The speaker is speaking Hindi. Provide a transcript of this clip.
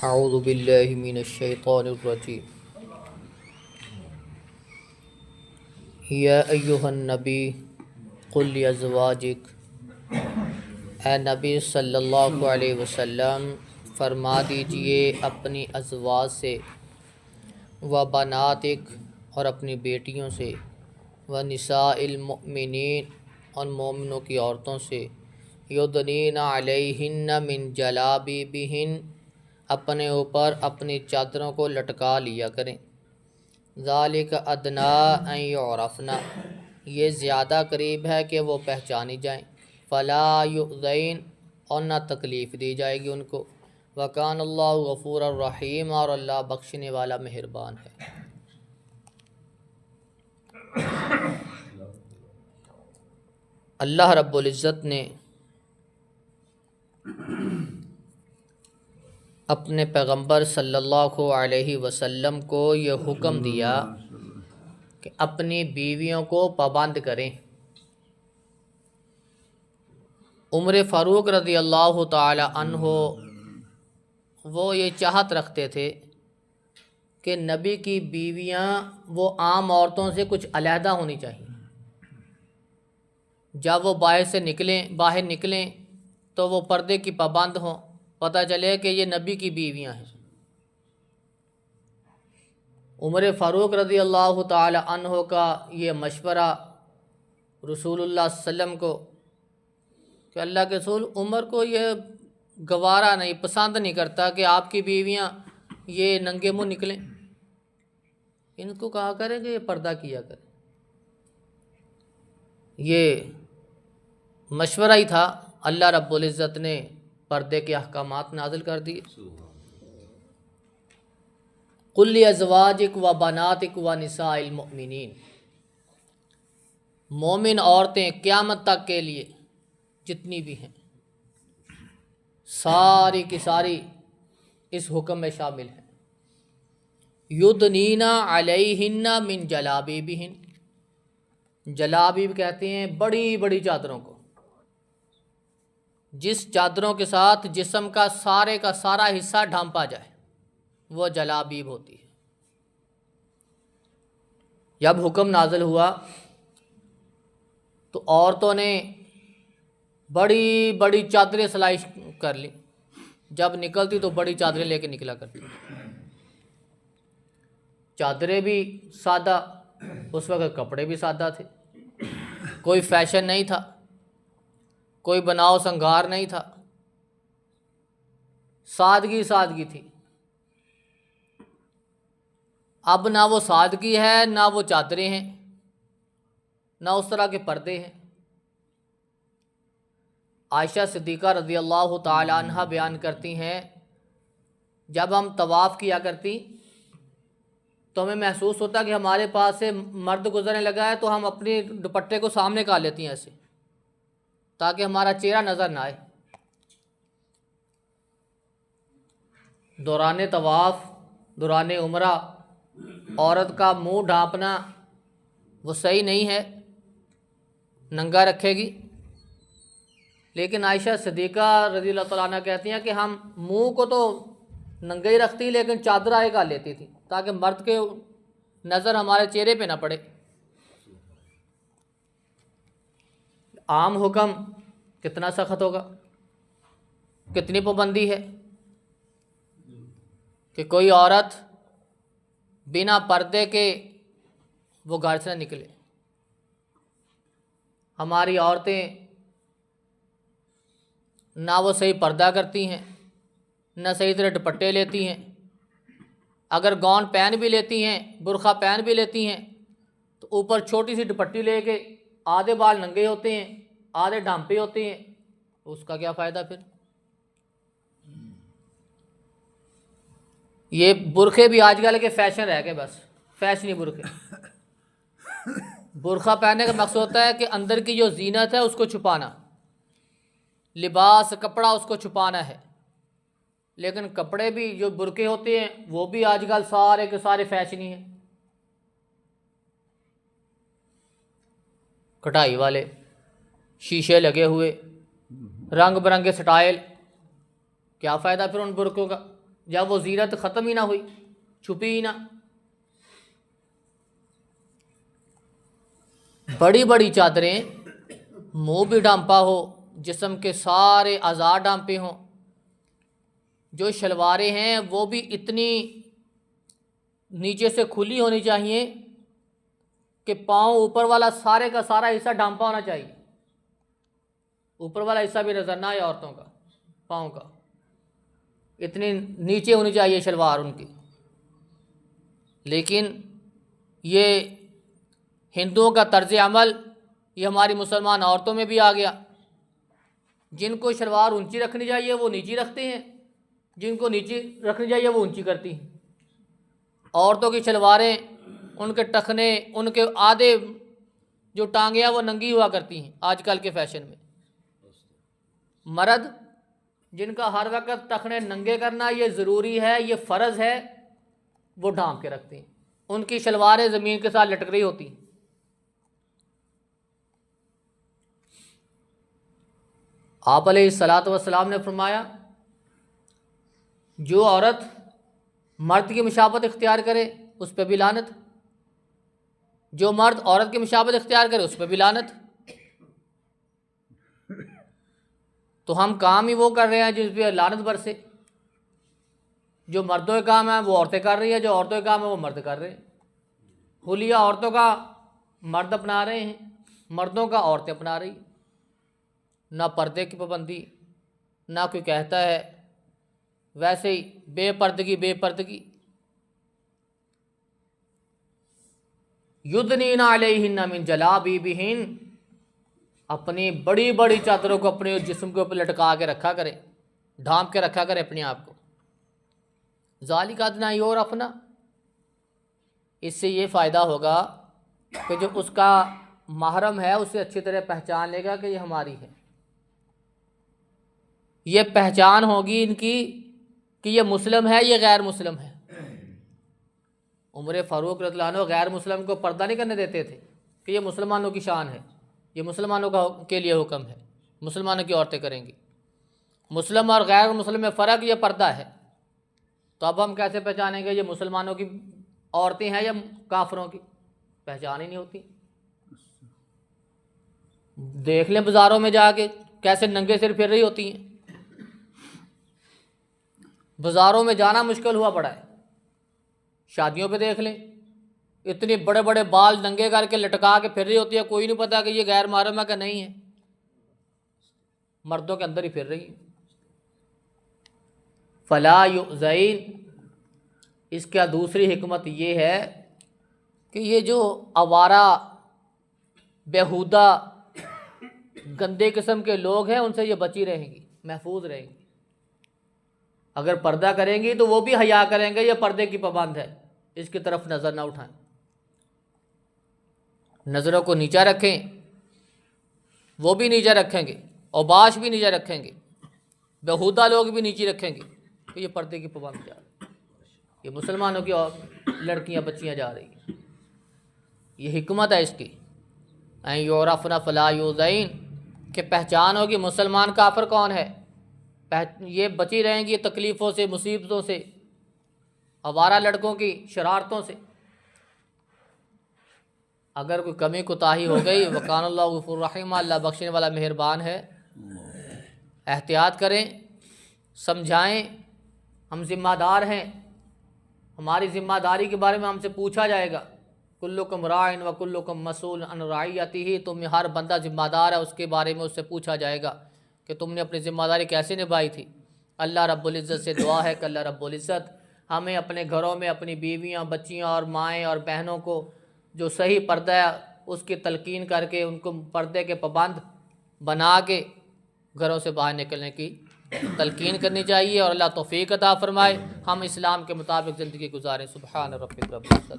अऊज़ु बिल्लाहि मिनश्शैतानिर्रजीम। या अय्युहन नबी कुल लिअज़वाजिक, ए नबी सल्लल्लाहु अलैहि वसल्लम फरमा दीजिए अपनी अज़वाज से, व बनातिक और अपनी बेटियों से, व निसाइल मुमिनीन और मोमिनों की औरतों से, युदनीना अलैहिन्ना मिन जलाबिबिहिन, अपने ऊपर अपनी चादरों को लटका लिया करें। ज़ालिक अदना अन युरफ़ना, ये ज़्यादा करीब है कि वो पहचानी जाएं। फ़ला युज़ैन, और ना तकलीफ़ दी जाएगी उनको। वकान अल्लाहु गफ़ूरर रहीम, और अल्लाह बख्शने वाला मेहरबान है। अल्लाह रब्बुल इज़्ज़त ने अपने पैगंबर सल्लल्लाहु अलैहि वसल्लम को ये हुक्म दिया कि अपनी बीवियों को पाबंद करें। उमर फ़ारूक रज़ी अल्लाह ताला अन्हो वो ये चाहत रखते थे कि नबी की बीवियां वो आम औरतों से कुछ अलहदा होनी चाहिए। जब वो बाहर निकलें तो वो पर्दे की पाबंद हों, पता चले कि ये नबी की बीवियां हैं। उमर फ़ारूक रज़ी अल्लाह ताला अन्हो का ये मशवरा रसूलुल्लाह सल्लम को कि अल्लाह के रसूल, उमर को ये गवारा नहीं, पसंद नहीं करता कि आपकी बीवियां ये नंगे मुंह निकलें। इनको कहा करें कि ये पर्दा किया करें। ये मशवरा ही था। अल्लाह रब्बुल इज़्ज़त ने पर्दे के अहकामात नाज़िल कर दिए। कुल लिअज़वाजिक व बनातिक व निसाइल मुमिनीन, मोमिन औरतें क़यामत तक के लिए जितनी भी हैं, सारी की सारी इस हुक्म में शामिल हैं। युदनीना अलैहिन्ना मिन जलाबिबिहिन, जलाबिब कहते हैं बड़ी बड़ी चादरों को, जिस चादरों के साथ जिस्म का सारा हिस्सा ढांपा जाए वो जलाबीब होती है। जब हुक्म नाज़िल हुआ तो औरतों ने बड़ी बड़ी चादरें सिलाई कर ली। जब निकलती तो बड़ी चादरें लेके निकला करती। चादरें भी सादा, उस वक्त कपड़े भी सादा थे, कोई फैशन नहीं था, कोई बनाव संगार नहीं था, सादगी सादगी थी। अब ना वो सादगी है, ना वो चादरें हैं, ना उस तरह के पर्दे हैं। आयशा सिद्दीक़ा रज़ी अल्लाह ताला अन्हा बयान करती हैं, जब हम तवाफ़ किया करती तो हमें महसूस होता कि हमारे पास से मर्द गुजरने लगा है, तो हम अपने दुपट्टे को सामने कर लेती हैं ऐसे, ताकि हमारा चेहरा नज़र ना आए। दौरान तवाफ़, दौरान उम्रा औरत का मुंह ढांपना वो सही नहीं है, नंगा रखेगी। लेकिन आयशा सिद्दीक़ा रज़ी अल्लाह तआला अन्हा कहती हैं कि हम मुंह को तो नंगा ही रखती, लेकिन चादर आगे कर लेती थी ताकि मर्द के नज़र हमारे चेहरे पे ना पड़े। आम हुक्म कितना सख्त होगा, कितनी पाबंदी है कि कोई औरत बिना पर्दे के वो घर से निकले। हमारी औरतें ना वो सही पर्दा करती हैं, ना सही तरह दुपट्टे लेती हैं। अगर गाउन पहन भी लेती हैं, बुरखा पहन भी लेती हैं, तो ऊपर छोटी सी दुपट्टी लेके आधे बाल नंगे होते हैं, आधे ढांपे होते हैं, उसका क्या फ़ायदा फिर। ये बुरखे भी आजकल के फैशन रह गए, बस फैशनी बुरखे। बुरखा पहनने का मकसद होता है कि अंदर की जो जीनत है उसको छुपाना, लिबास कपड़ा उसको छुपाना है। लेकिन कपड़े भी जो बुरके होते हैं वो भी आजकल सारे के सारे फैशनी हैं, कढ़ाई वाले, शीशे लगे हुए, रंग बिरंगे स्टाइल। क्या फ़ायदा फिर उन बुरकों का, जब वो ज़ीनत ख़त्म ही ना हुई, छुपी ही ना। बड़ी बड़ी चादरें, मुंह भी ढांपा हो, जिस्म के सारे अज़ा ढांपे हों। जो शलवारें हैं वो भी इतनी नीचे से खुली होनी चाहिए कि पाँव ऊपर वाला सारे का सारा हिस्सा ढांपा होना चाहिए, ऊपर वाला हिस्सा भी नजर ना आए औरतों का, पाँव का। इतनी नीचे होनी चाहिए शलवार उनकी। लेकिन ये हिंदुओं का तर्ज अमल ये हमारी मुसलमान औरतों में भी आ गया। जिनको शलवार ऊंची रखनी चाहिए वो नीची रखते हैं, जिनको नीची रखनी चाहिए वो ऊंची करती हैं। औरतों की शलवारें, उनके टखने, उनके आधे जो टांगे हैं वो नंगी हुआ करती हैं आजकल के फैशन में। मर्द जिनका हर वक्त टखने नंगे करना ये ज़रूरी है, ये फ़र्ज़ है, वो ढांप के रखते हैं। उनकी शलवारें ज़मीन के साथ लटक रही होती हैं। आप अलैहिस्सलातु वस्सलाम ने फरमाया, जो औरत मर्द की मुशाबत इख्तियार करे उस पर भी लानत, जो मर्द औरत की मुशाबत इख्तियार करे उस पर भी लानत। तो हम काम ही वो कर रहे हैं जिस पर लानत बरसे। जो मर्दों के काम है वो औरतें कर रही है, जो औरतों के काम है वो मर्द कर रहे हैं। हुलिया औरतों का मर्द अपना रहे हैं, मर्दों का औरतें अपना रही। ना पर्दे की पाबंदी, ना कोई कहता है, वैसे ही बेपर्दगी बेपर्दगी। युद्नीना अलैहिन्ना मिन जलाबीबिहिन, अपनी बड़ी बड़ी चादरों को अपने जिस्म के ऊपर लटका के रखा करें, ढांप के रखा करें अपने आप को। ज़ालिका अदना युरफ़ना, इससे ये फ़ायदा होगा कि जो उसका महरम है उसे अच्छी तरह पहचान लेगा कि ये हमारी है। ये पहचान होगी इनकी कि ये मुस्लिम है, ये गैर मुस्लिम है। उमर फ़ारूक रज़ियल्लाहु अन्हु गैर मुस्लिम को पर्दा नहीं करने देते थे कि ये मुसलमानों की शान है, ये मुसलमानों के लिए हुक्म है, मुसलमानों की औरतें करेंगी। मुस्लिम और गैर मुस्लिम में फ़र्क ये पर्दा है। तो अब हम कैसे पहचानेंगे ये मुसलमानों की औरतें हैं या काफरों की? पहचान ही नहीं होती। देख लें बाज़ारों में जाके कैसे नंगे सिर फिर रही होती हैं। बाज़ारों में जाना मुश्किल हुआ पड़ा है। शादियों पे देख लें, इतने बड़े बड़े बाल नंगे करके लटका के फिर रही होती है, कोई नहीं पता कि ये गैर महरम है कि नहीं है, मर्दों के अंदर ही फिर रही है। फला युज़ैन, इसका दूसरी हिकमत ये है कि ये जो आवारा बेहुदा गंदे किस्म के लोग हैं उनसे ये बची रहेंगी, महफूज रहेंगी। अगर पर्दा करेंगी तो वो भी हया करेंगे, ये पर्दे की पाबंद है, इसकी तरफ नज़र ना उठाएं, नज़रों को नीचा रखें, वो भी नीचा रखेंगे, औबाश भी नीचा रखेंगे, बेहुदा लोग भी नीचे रखेंगे, तो ये पर्दे की पाबंद जा रही है, ये मुसलमानों की लड़कियां बच्चियां जा रही हैं। ये हिकमत है इसकी। युरफ़ना फ़ला युज़ैन, कि पहचान होगी मुसलमान काफिर कौन है, ये बची रहेंगी तकलीफ़ों से, मुसीबतों से, आवारा लड़कों की शरारतों से। अगर कोई कमी कोताही हो गई, वकानल्लाहु गफूर रहीम, अल्लाह बख्शने वाला मेहरबान है। एहतियात करें, समझाएं, हम ज़िम्मेदार हैं, हमारी ज़िम्मेदारी के बारे में हमसे पूछा जाएगा। कुल्लुकुम राइन व कुल्लुकुम मसूल अन रइयतिही, तुम हर बंदा ज़िम्मेदार है, उसके बारे में उससे पूछा जाएगा कि तुमने अपनी ज़िम्मेदारी कैसे निभाई थी। अल्लाह रब्बुल इज़्ज़त से दुआ है कि अल्लाह रब्बुल इज़्ज़त हमें अपने घरों में अपनी बीवियाँ, बच्चियाँ और माएँ और बहनों को जो सही पर्दा है उसकी तलकीन करके उनको पर्दे के पाबंद बना के घरों से बाहर निकलने की तलकीन करनी चाहिए। और अल्लाह तौफीक अता फ़रमाए, हम इस्लाम के मुताबिक ज़िंदगी गुजारें। सुब्हान रब्बिक रब्बिल इज़्ज़त।